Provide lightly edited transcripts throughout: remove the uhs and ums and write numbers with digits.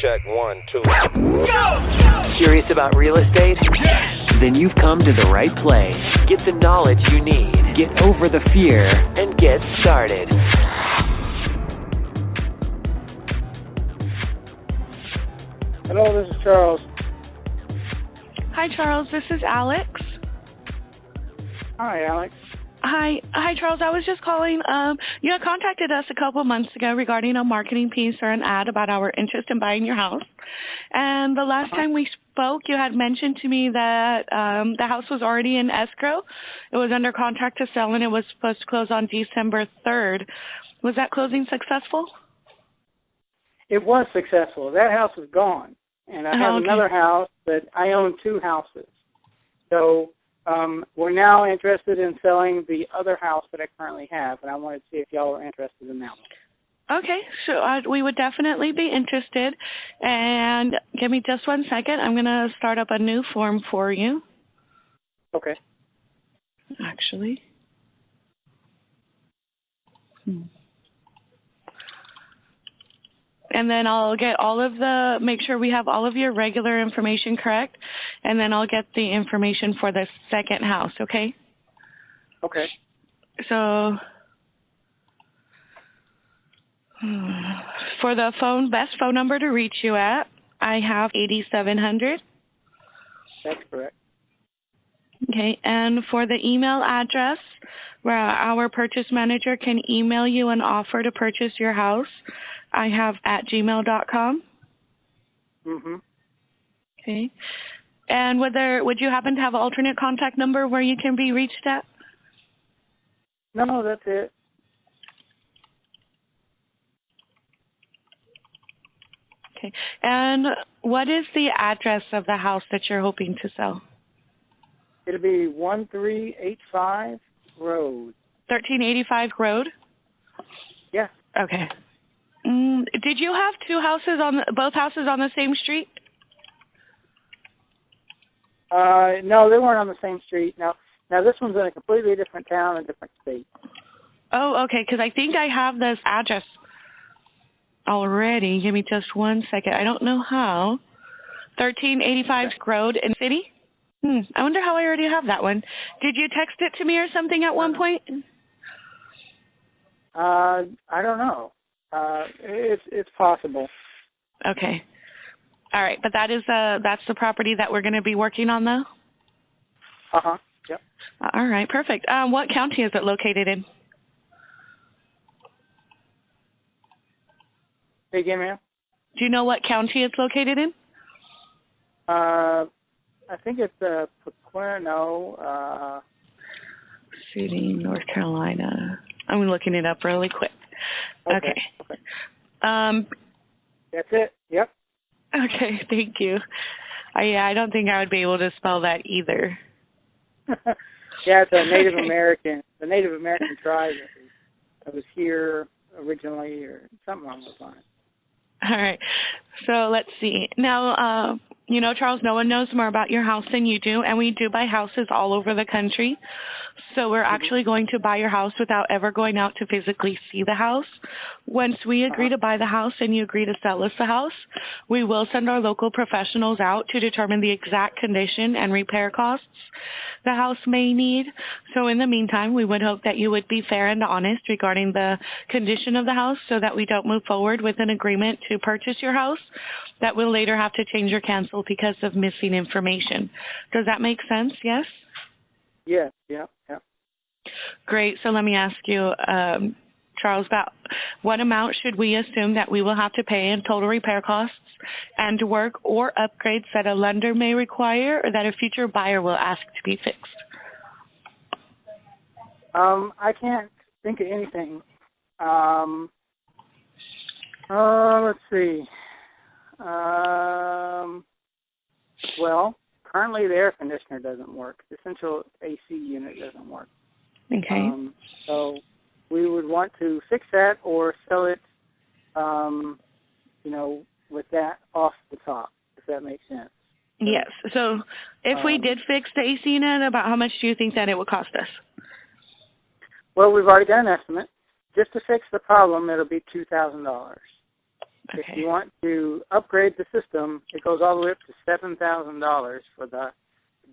Check 1, 2. Curious about real estate? Then you've come to the right place. Get the knowledge you need. Get over the fear and get started. Hello, this is Charles. Hi, Charles. This is Alex. Hi, Alex. Hi, Charles. I was just calling. You had contacted us a couple months ago regarding a marketing piece or an ad about our interest in buying your house. And the last time we spoke, you had mentioned to me that the house was already in escrow. It was under contract to sell, and it was supposed to close on December 3rd. Was that closing successful? It was successful. That house is gone. And I have another house, but I own two houses. So we're now interested in selling the other house that I currently have, and I wanted to see if y'all are interested in that one. Okay, so we would definitely be interested. And give me just 1 second. I'm going to start up a new form for you. Okay. Actually. And then I'll get make sure we have all of your regular information correct, and then I'll get the information for the second house, okay? Okay. So, for the best phone number to reach you at, I have 8700. That's correct. Okay, and for the email address where our purchase manager can email you an offer to purchase your house, I have at gmail.com. Mm-hmm. Okay. And would you happen to have an alternate contact number where you can be reached at? No, that's it. Okay. And what is the address of the house that you're hoping to sell? It'll be 1385 Road. 1385 Road? Yeah. Okay. Did you have both houses on the same street? No, they weren't on the same street. Now this one's in a completely different town, a different state. Oh, okay, because I think I have this address already. Give me just 1 second. I don't know how. 1385 Road in City? I wonder how I already have that one. Did you text it to me or something at one point? I don't know. It's possible. Okay. All right, but that's the property that we're going to be working on, though? Uh-huh, yep. All right, perfect. What county is it located in? Say again, ma'am? Do you know what county it's located in? I think it's Pequeno. City, North Carolina. I'm looking it up really quick. Okay. That's it. Yep. Okay, thank you. I don't think I would be able to spell that either. Yeah, it's a Native American. The Native American tribe that was here originally, or something along those lines. All right. So let's see. Now, Charles, no one knows more about your house than you do, and we do buy houses all over the country. So we're actually going to buy your house without ever going out to physically see the house. Once we agree to buy the house and you agree to sell us the house, we will send our local professionals out to determine the exact condition and repair costs the house may need. So in the meantime, we would hope that you would be fair and honest regarding the condition of the house so that we don't move forward with an agreement to purchase your house that we'll later have to change or cancel because of missing information. Does that make sense? Yes? Yeah. Great. So let me ask you, Charles, about what amount should we assume that we will have to pay in total repair costs and work or upgrades that a lender may require or that a future buyer will ask to be fixed? I can't think of anything. Let's see. Well, currently the air conditioner doesn't work. The central AC unit doesn't work. Okay. So we would want to fix that or sell it, with that off the top, if that makes sense. Yes. So if we did fix the AC unit, about how much do you think that it would cost us? Well, we've already got an estimate. Just to fix the problem, it'll be $2,000. Okay. If you want to upgrade the system, it goes all the way up to $7,000 for the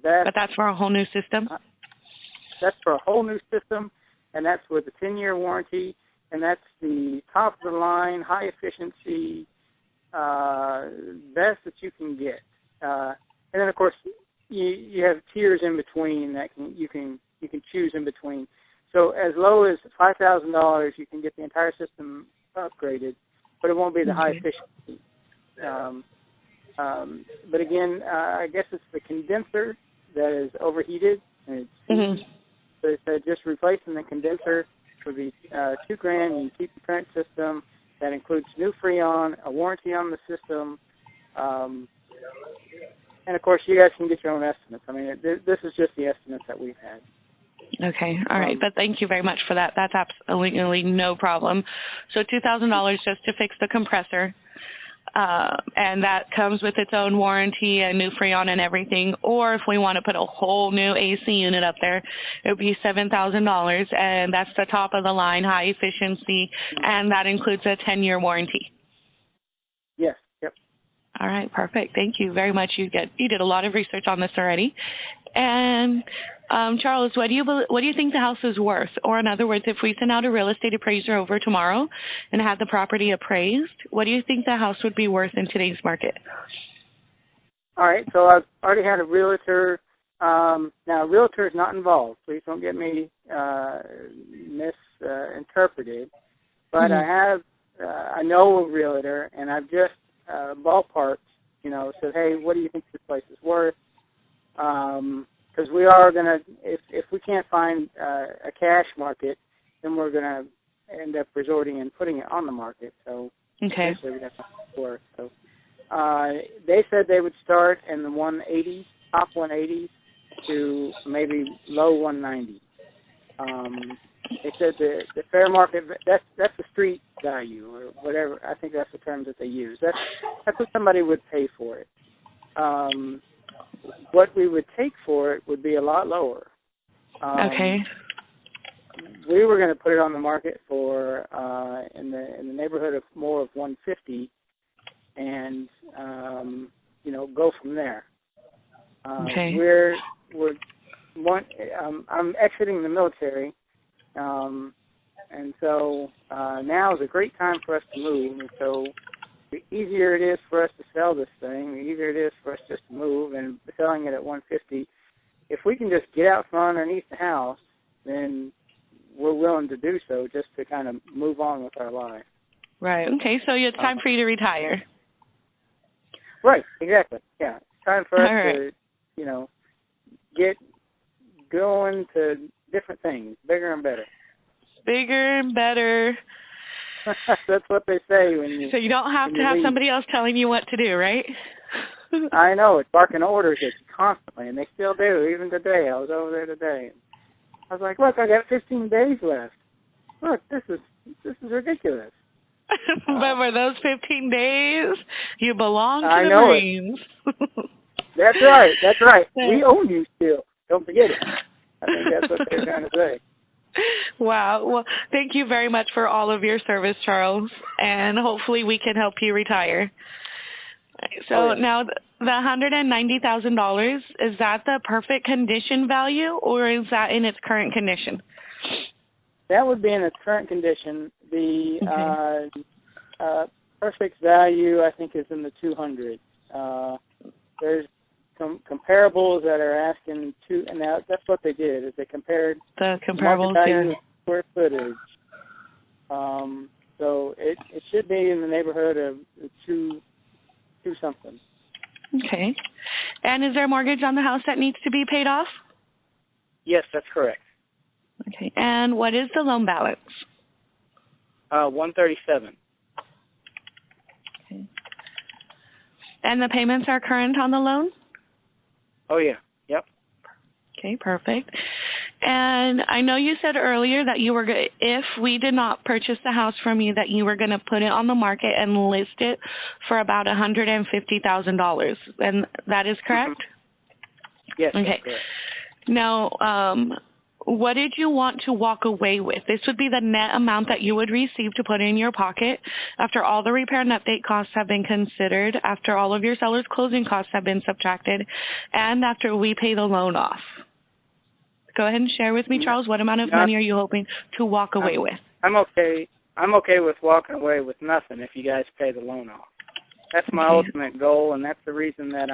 best. But that's for a whole new system? That's for a whole new system, and that's with a 10-year warranty, and that's the top of the line, high efficiency, best that you can get. And then, of course, you have tiers in between that you can choose in between. So as low as $5,000, you can get the entire system upgraded, but it won't be the high efficiency. But again, I guess it's the condenser that is overheated, and it's so it said just replacing the condenser would be $2,000. You keep the current system. That includes new Freon, a warranty on the system, and of course, you guys can get your own estimates. I mean, this is just the estimates that we've had. Okay, all right, but thank you very much for that. That's absolutely no problem. So $2,000 just to fix the compressor, and that comes with its own warranty and new Freon and everything. Or if we want to put a whole new AC unit up there, it would be $7,000, and that's the top of the line, high efficiency, and that includes a 10-year warranty. Yes. Yep. All right, perfect. Thank you very much. You did a lot of research on this already. And Charles, what do you think the house is worth? Or in other words, if we send out a real estate appraiser over tomorrow and had the property appraised, what do you think the house would be worth in today's market? All right, so I've already had a realtor. Now, a realtor is not involved. Please don't get me misinterpreted. But I know a realtor, and I've just ballparked, said, hey, what do you think this place is worth? Because we are going to, if we can't find a cash market, then we're going to end up resorting and putting it on the market. So eventually we'd have to work. So they said they would start in the 180s, top 180s to maybe low 190s. They said the fair market, that's the street value or whatever. I think that's the term that they use. That's what somebody would pay for it. What we would take for it would be a lot lower. We were going to put it on the market for in the neighborhood of more of 150, and go from there. I'm exiting the military, and so now is a great time for us to move. And so the easier it is for us to sell this thing, the easier it is for us just to move, and selling it at 150. If we can just get out from underneath the house, then we're willing to do so just to kind of move on with our life. Right. Okay, so it's time for you to retire. Right, exactly. Yeah. It's time for us to, get going to different things, bigger and better. Bigger and better. That's what they say when you. So you don't have to have somebody else telling you what to do, right? I know. It's barking orders at you constantly, and they still do. Even today, I was over there today. I was like, "Look, I got 15 days left. Look, this is ridiculous." But for those 15 days, you belong to the Marines. That's right. That's right. We own you still. Don't forget it. I think that's what they're trying to say. Wow. Well, thank you very much for all of your service, Charles, and hopefully we can help you retire. So now the $190,000, is that the perfect condition value, or is that in its current condition? That would be in its current condition. The perfect value, I think, is in the 200. There's some comparables that are asking and now that's what they did, is they compared the comparables value square footage. So it should be in the neighborhood of two something. Okay. And is there a mortgage on the house that needs to be paid off? Yes, that's correct. Okay. And what is the loan balance? $137. Okay. And the payments are current on the loan? Oh, yeah. Yep. Okay, perfect. And I know you said earlier that you were if we did not purchase the house from you, that you were going to put it on the market and list it for about $150,000. And that is correct? Yes, okay. that's correct. Now, what did you want to walk away with? This would be the net amount that you would receive to put in your pocket after all the repair and update costs have been considered, after all of your seller's closing costs have been subtracted, and after we pay the loan off. Go ahead and share with me, Charles, what amount of money are you hoping to walk away with? I'm okay with walking away with nothing if you guys pay the loan off. That's my ultimate goal, and that's the reason that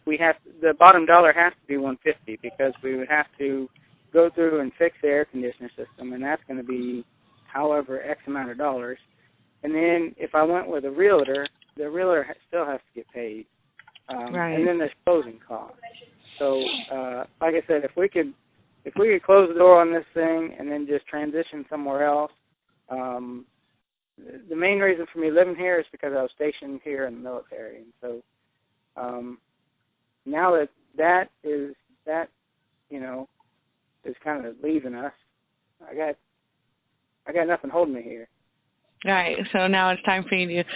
the bottom dollar has to be $150, because we would have to go through and fix the air conditioner system, and that's going to be however X amount of dollars. And then if I went with a realtor, the realtor still has to get paid. Right. And then there's closing costs. So, like I said, if we could close the door on this thing and then just transition somewhere else, the main reason for me living here is because I was stationed here in the military, and so now that is kind of leaving us, I got nothing holding me here. All right, so now it's time for you to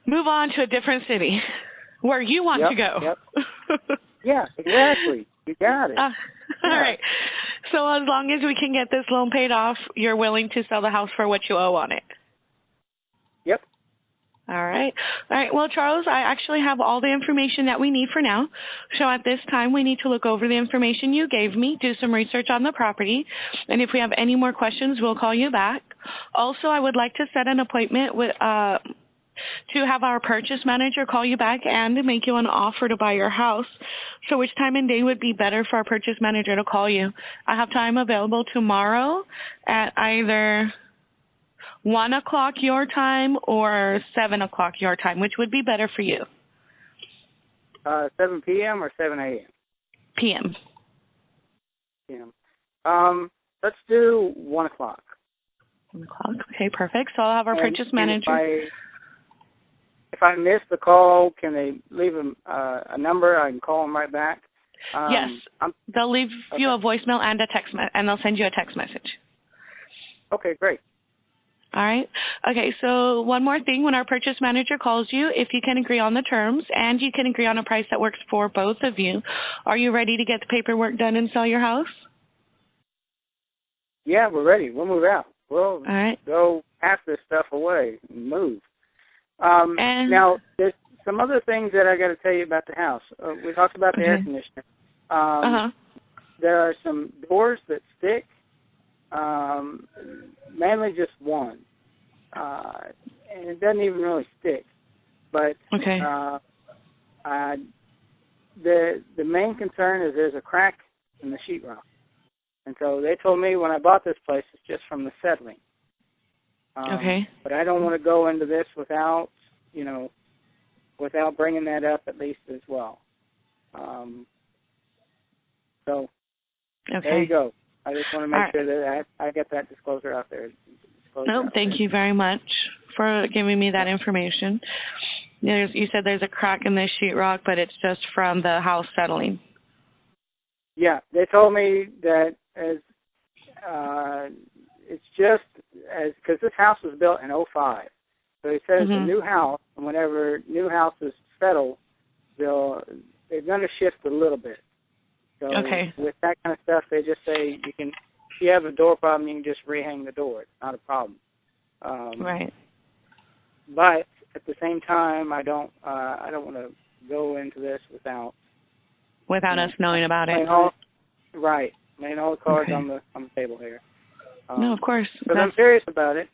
move on to a different city where you want to go. Yep. Yeah, exactly. You got it. All right. So as long as we can get this loan paid off, you're willing to sell the house for what you owe on it? Yep. All right. Well, Charles, I actually have all the information that we need for now. So at this time, we need to look over the information you gave me, do some research on the property, and if we have any more questions, we'll call you back. Also, I would like to set an appointment with to have our purchase manager call you back and make you an offer to buy your house. So which time and day would be better for our purchase manager to call you? I have time available tomorrow at either 1 o'clock your time or 7 o'clock your time. Which would be better for you? 7 p.m. or 7 a.m.? PM. PM. Let's do 1 o'clock. 1 o'clock. Okay, perfect. So I'll have our purchase manager. If I miss the call, can they leave a number? I can call them right back. Yes. They'll leave you a voicemail and a text, and they'll send you a text message. Okay, great. All right. Okay, so one more thing. When our purchase manager calls you, if you can agree on the terms and you can agree on a price that works for both of you, are you ready to get the paperwork done and sell your house? Yeah, we're ready. We'll move out. We'll go pack this stuff away and move. Now, there's some other things that I got to tell you about the house. We talked about the air conditioner. There are some doors that stick, mainly just one, and it doesn't even really stick. But the main concern is there's a crack in the sheetrock, and so they told me when I bought this place it's just from the settling. But I don't want to go into this without bringing that up at least as well. So there you go. I just want to make sure that I get that disclosure out there. Thank you very much for giving me that information. You said there's a crack in the sheetrock, but it's just from the house settling. Yeah, they told me that it's just because this house was built in 2005. So he says the new house, and whenever new houses settle, they're going to shift a little bit. So with that kind of stuff, they just say if you have a door problem, you can just rehang the door. It's not a problem. Right. But at the same time, I don't want to go into this without us knowing about it. Laying all the cards on the table here. No, of course. But I'm serious about it.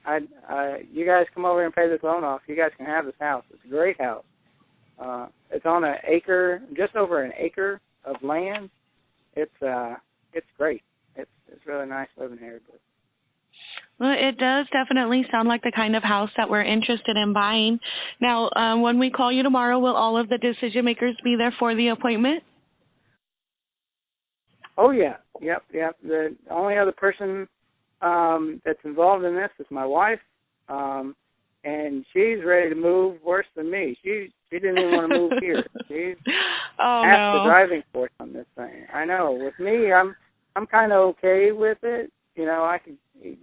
You guys come over and pay this loan off. You guys can have this house. It's a great house. It's on an acre, just over an acre of land. It's great. It's really nice living here. But. Well, it does definitely sound like the kind of house that we're interested in buying. Now, when we call you tomorrow, will all of the decision makers be there for the appointment? Oh yeah, yep. The only other person that's involved in this is my wife, and she's ready to move worse than me. She didn't even want to move here. She's the driving force on this thing. I know. With me, I'm kind of okay with it. I could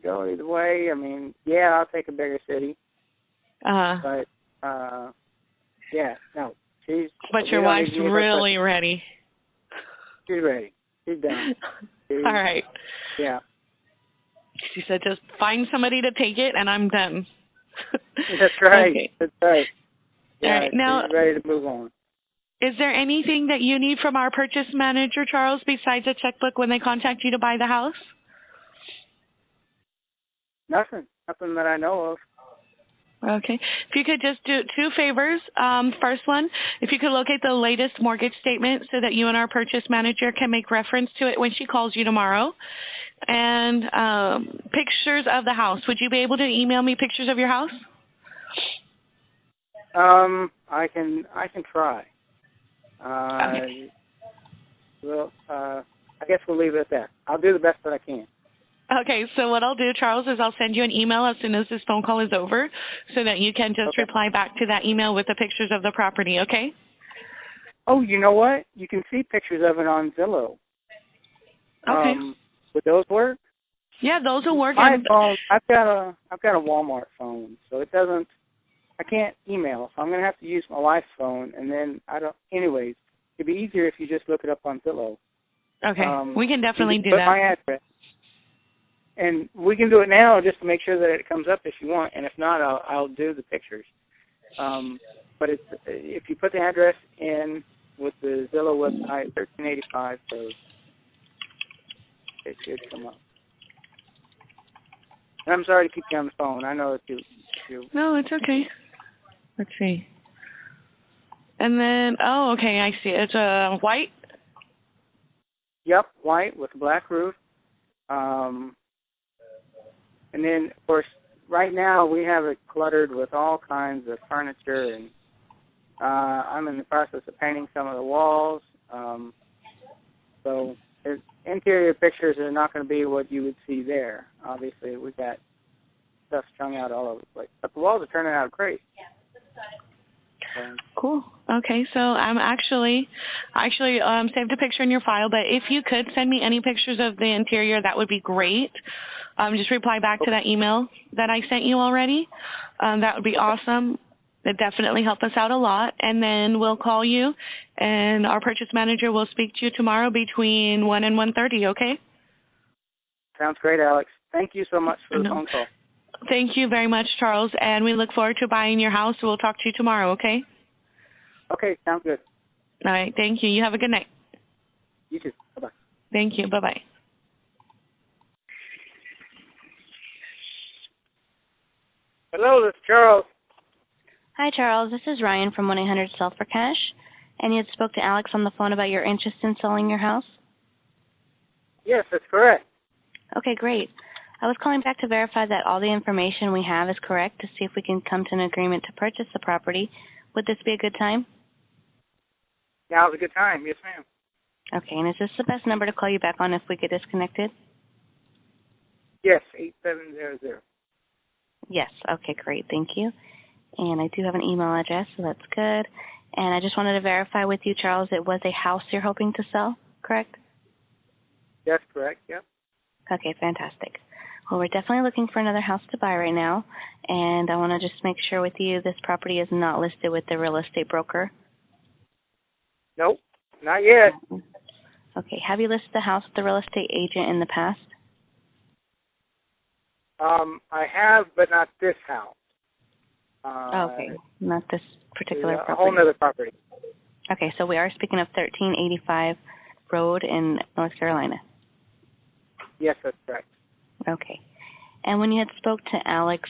go either way. I mean, I'll take a bigger city. But no, she's. But your wife's really ready. She's ready. She's done. All right. Yeah. She said, just find somebody to take it, and I'm done. That's right. Okay. That's right. Yeah, All right. Now, she's ready to move on. is there anything that you need from our purchase manager, Charles, besides a checkbook when they contact you to buy the house? Nothing that I know of. Okay. If you could just do 2 favors. First one, if you could locate the latest mortgage statement so that you and our purchase manager can make reference to it when she calls you tomorrow. And pictures of the house. Would you be able to email me pictures of your house? I can try. Okay. Well, I guess we'll leave it at that. I'll do the best that I can. Okay, so what I'll do, Charles, is I'll send you an email as soon as this phone call is over so that you can just reply back to that email with the pictures of the property, okay? Oh, you know what? You can see pictures of it on Zillow. Okay. Would those work? Yeah, those will work. My phone, I've got a Walmart phone, so it doesn't. I can't email, so I'm going to have to use my wife's phone, and then I don't. Anyways, it'd be easier if you just look it up on Zillow. Okay, we can definitely do put that. My address, and we can do it now just to make sure that it comes up if you want, and if not, I'll do the pictures. But if you put the address in with the Zillow website, 1385, so it should come up. And I'm sorry to keep you on the phone. I know that you. No, it's okay. Let's see. And then, okay, I see. It's white? Yep, white with a black roof. And then, of course, right now we have it cluttered with all kinds of furniture, and I'm in the process of painting some of the walls. So the interior pictures are not going to be what you would see there. Obviously, we've got stuff strung out all over the place. But the walls are turning out great. Cool. Okay, so I'm actually saved a picture in your file, but if you could send me any pictures of the interior, that would be great. Just reply back to that email that I sent you already. That would be awesome. It definitely helped us out a lot. And then we'll call you, and our purchase manager will speak to you tomorrow between 1 and 1:30, okay? Sounds great, Alex. Thank you so much for the phone call. Thank you very much, Charles, and we look forward to buying your house. We'll talk to you tomorrow, okay? Okay, sounds good. All right, thank you. You have a good night. You too. Bye-bye. Thank you. Bye-bye. Hello, this is Charles. Hi, Charles. This is Ryan from 1-800-SELL-FOR-CASH, and you had spoke to Alex on the phone about your interest in selling your house? Yes, that's correct. Okay, great. I was calling back to verify that all the information we have is correct to see if we can come to an agreement to purchase the property. Would this be a good time? Now's a good time. Yes, ma'am. Okay, and is this the best number to call you back on if we get disconnected? Yes, 8700. Yes. Okay, great. Thank you. And I do have an email address, so that's good. And I just wanted to verify with you, Charles, it was a house you're hoping to sell, correct? That's correct, yep. Okay, fantastic. Well, we're definitely looking for another house to buy right now, and I want to just make sure with you this property is not listed with the real estate broker. Nope, not yet. Okay, have you listed the house with the real estate agent in the past? I have, but not this house. Okay, not this particular property. A whole other property. Okay, so we are speaking of 1385 Road in North Carolina. Yes, that's correct. Okay. And when you had spoke to Alex,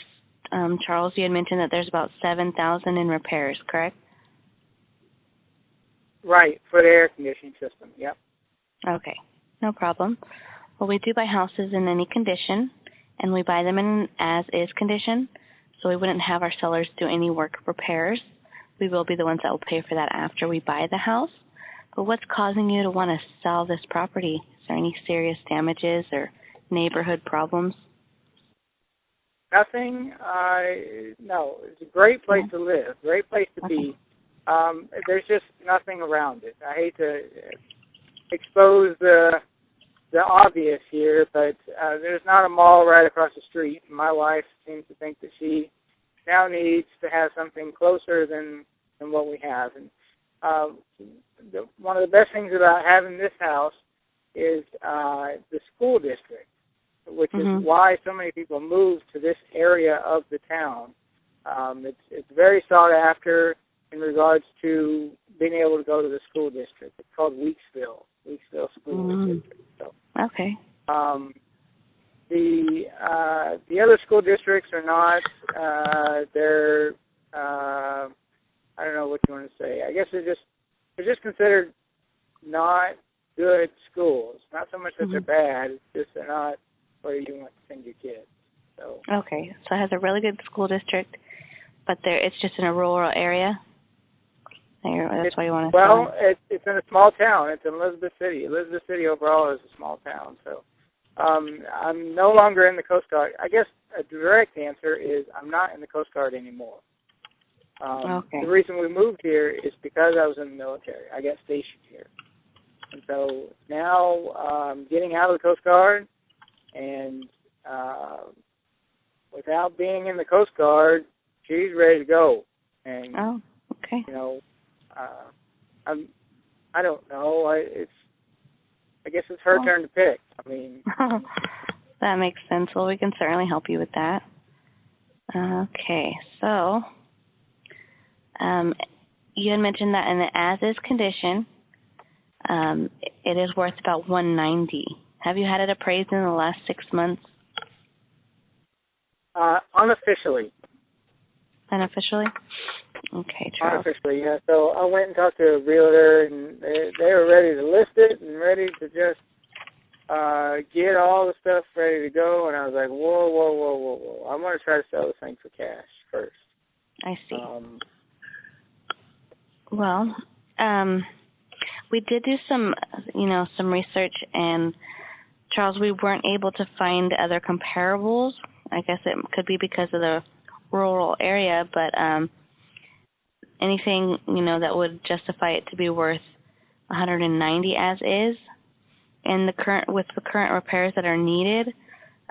Charles, you had mentioned that there's about $7,000 in repairs, correct? Right, for the air conditioning system, yep. Okay, no problem. Well, we do buy houses in any condition, and we buy them in as-is condition, so we wouldn't have our sellers do any work repairs. We will be the ones that will pay for that after we buy the house. But what's causing you to want to sell this property? Is there any serious damages or neighborhood problems? Nothing. No, it's a great place to live, great place to be. There's just nothing around it. I hate to expose the obvious here, but there's not a mall right across the street. My wife seems to think that she now needs to have something closer than what we have. And one of the best things about having this house is the school district. which is why so many people move to this area of the town. It's very sought after in regards to being able to go to the school district. It's called Weeksville School District. So, okay. The other school districts are not. They're I don't know what you want to say. I guess they're just considered not good schools. Not so much that they're bad. It's just they're not where you want to send your kids. So. Okay, so it has a really good school district, but it's just in a rural area. That's why you want to. Well, it's in a small town. It's in Elizabeth City. Elizabeth City overall is a small town. So I'm no longer in the Coast Guard. I guess a direct answer is I'm not in the Coast Guard anymore. The reason we moved here is because I was in the military. I got stationed here. And so now I'm getting out of the Coast Guard, and without being in the Coast Guard, she's ready to go. And, you know, I don't know. I guess it's her turn to pick. I mean, that makes sense. Well, we can certainly help you with that. Okay, so you had mentioned that in the as-is condition, it is worth about $190,000. Have you had it appraised in the last 6 months? Unofficially. Unofficially? Okay, Charles. Unofficially, yeah. So I went and talked to a realtor, and they were ready to list it and ready to just get all the stuff ready to go. And I was like, whoa. I'm going to try to sell this thing for cash first. I see. Well, we did do some research, and Charles, we weren't able to find other comparables. I guess it could be because of the rural area, but anything, that would justify it to be worth $190,000 as is. And with the current repairs that are needed,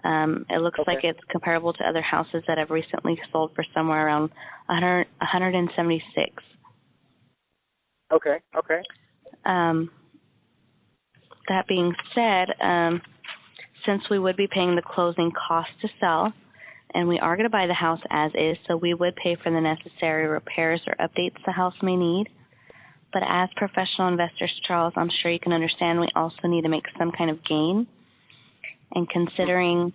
it looks like it's comparable to other houses that have recently sold for somewhere around $176,000. Okay. That being said, since we would be paying the closing cost to sell, and we are going to buy the house as is, so we would pay for the necessary repairs or updates the house may need. But as professional investors, Charles, I'm sure you can understand we also need to make some kind of gain. And considering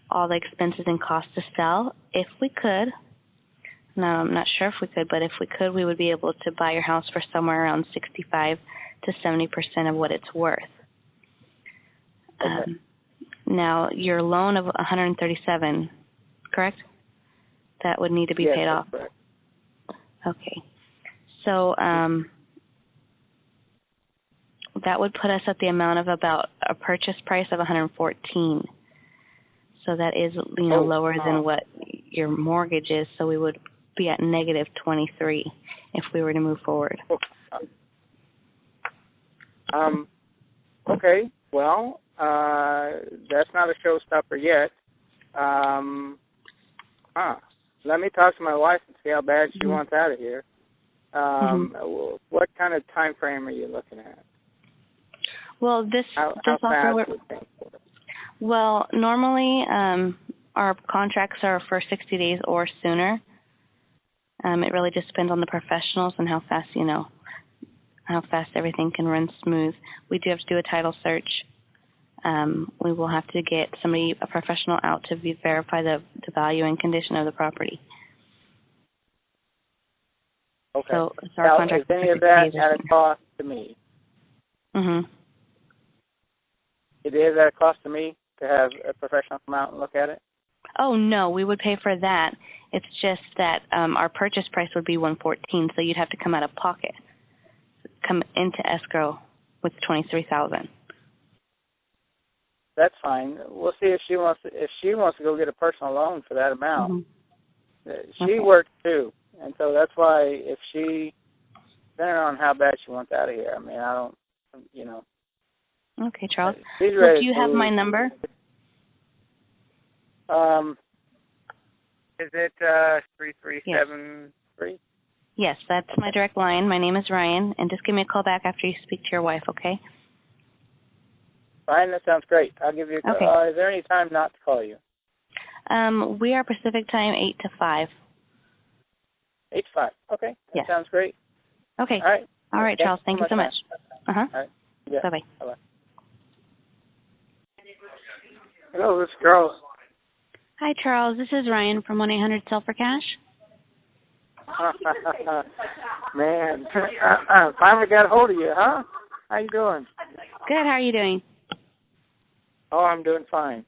all the expenses and costs to sell, if we could, now I'm not sure if we could, but if we could, we would be able to buy your house for somewhere around 65 to 70% of what it's worth. Now, your loan of $137,000, correct? That would need to be paid off. Correct. Okay. So that would put us at the amount of about a purchase price of $114,000. So that is, lower than what your mortgage is. So we would be at negative $23,000 if we were to move forward. Okay. Well, that's not a showstopper yet. Let me talk to my wife and see how bad she wants out of here. What kind of time frame are you looking at? Well, how fast would things work? Well, normally our contracts are for 60 days or sooner. It really just depends on the professionals and how fast everything can run smooth. We do have to do a title search. We will have to get a professional out to verify the value and condition of the property. Okay. So our now, contract is any of that at a cost to me? It is at a cost to me to have a professional come out and look at it? Oh, no, we would pay for that. It's just that our purchase price would be $114,000, so you'd have to come out of pocket, come into escrow with $23,000. That's fine. We'll see if she wants to go get a personal loan for that amount. She works too, and so that's why depending on how bad she wants out of here. I mean, I don't, Okay, Charles. Do you have my number? Is it 3373? Yes, that's my direct line. My name is Ryan, and just give me a call back after you speak to your wife, okay? fine. That sounds great. I'll give you a call. Okay. Is there any time not to call you? We are Pacific time 8 to 5. 8 to 5. Okay. That Yes. sounds great. Okay. All right. All right, Charles. Thank you so much. All right. Yeah. Bye-bye. Bye-bye. Hello, this is Charles. Hi, Charles. This is Ryan from 1-800-SELL-FOR-CASH. Man, finally got a hold of you, huh? How you doing? Good. How are you doing? Oh, I'm doing fine.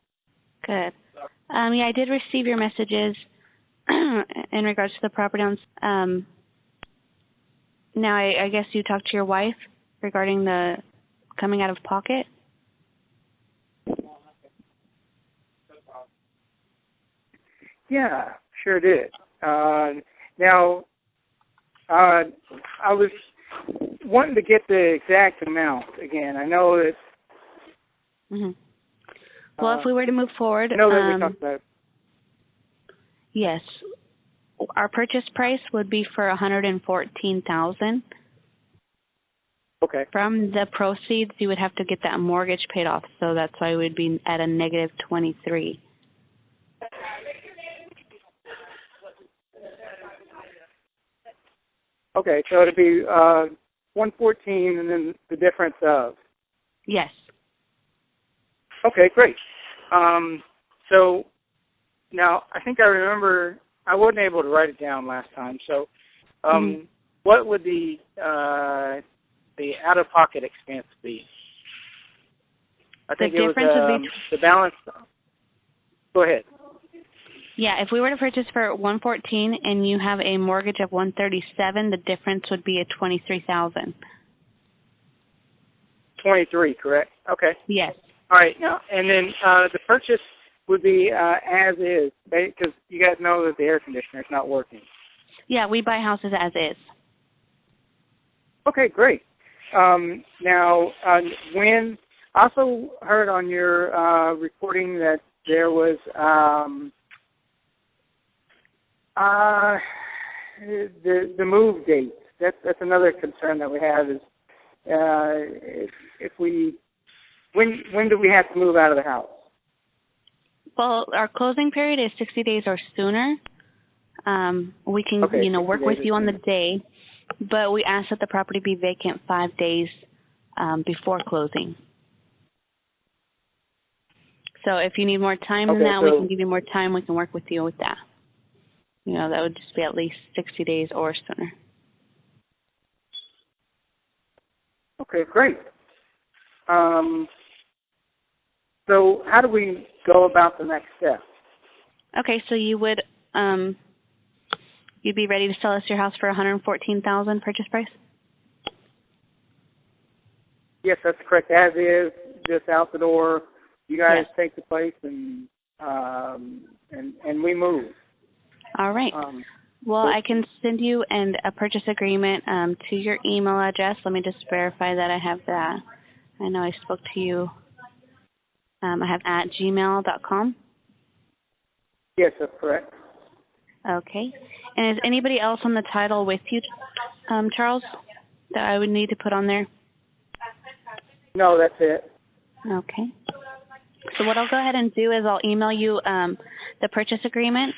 Good. Yeah, I did receive your messages in regards to the property on. Now, I guess you talked to your wife regarding the coming out of pocket. Yeah, sure did. Now, I was wanting to get the exact amount again. I know that. Mm-hmm. Well, if we were to move forward, I know that we talked about it. Yes, our purchase price would be for $114,000. Okay. From the proceeds, you would have to get that mortgage paid off, so that's why we'd be at a negative 23. Okay, so it'd be 114 and then the difference of. Yes. Okay, great. So now I think I remember I wasn't able to write it down last time. So what would the out-of-pocket expense be? I think the difference would be the balance. Go ahead. Yeah, if we were to purchase for $114 and you have a mortgage of $137, the difference would be a $23,000. 23, correct? Okay. Yes. All right. Now, and then the purchase would be as is, because you guys know that the air conditioner is not working. Yeah, we buy houses as is. Okay, great. Now, when I also heard on your reporting that there was the move date. That's another concern that we have is if we when do we have to move out of the house? Well, our closing period is 60 days or sooner. We can work with you on the day, but we ask that the property be vacant 5 days before closing. So if you need more time than that, we can give you more time. We can work with you with that. That would just be at least 60 days or sooner. Okay, great. So how do we go about the next step? Okay, so you would you'd be ready to sell us your house for $114,000 purchase price? Yes, that's correct. As is, just out the door. You guys take the place and we move. All right. Well, I can send you a purchase agreement to your email address. Let me just verify that I have that. I know I spoke to you. I have @gmail.com. Yes, that's correct. Okay. And is anybody else on the title with you, Charles, that I would need to put on there? No, that's it. Okay. So what I'll go ahead and do is I'll email you the purchase agreement.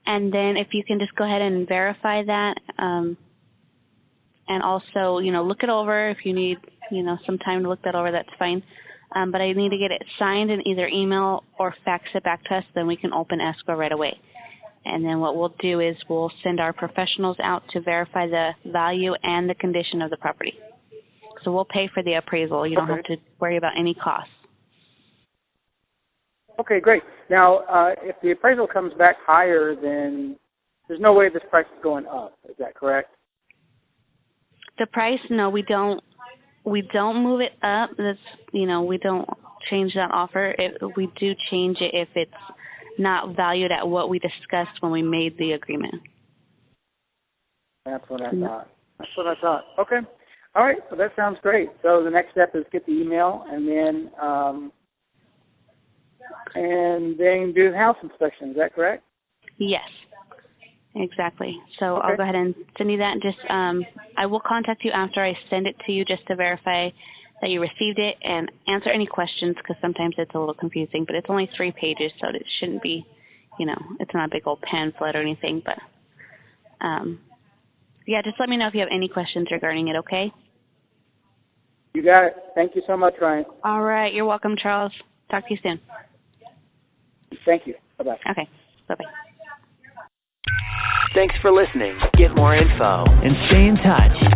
And then if you can just go ahead and verify that, and also, look it over. If you need, some time to look that over, that's fine. But I need to get it signed and either email or fax it back to us, then we can open escrow right away. And then what we'll do is we'll send our professionals out to verify the value and the condition of the property. So we'll pay for the appraisal. You don't have to worry about any costs. Okay, great. Now, if the appraisal comes back higher, then there's no way this price is going up. Is that correct? The price, no, we don't move it up. That's we don't change that offer. We do change it if it's not valued at what we discussed when we made the agreement. That's what I thought. Okay. All right. So that sounds great. So the next step is get the email and then do the house inspection. Is that correct? Yes. Exactly. So I'll go ahead and send you that. Just I will contact you after I send it to you just to verify that you received it and answer any questions, because sometimes it's a little confusing, but it's only 3 pages, so it shouldn't be, it's not a big old pamphlet or anything, but yeah, just let me know if you have any questions regarding it, okay? You got it. Thank you so much, Ryan. All right. You're welcome, Charles. Talk to you soon. Thank you. Bye-bye. Okay. Bye-bye. Thanks for listening. Get more info and stay in touch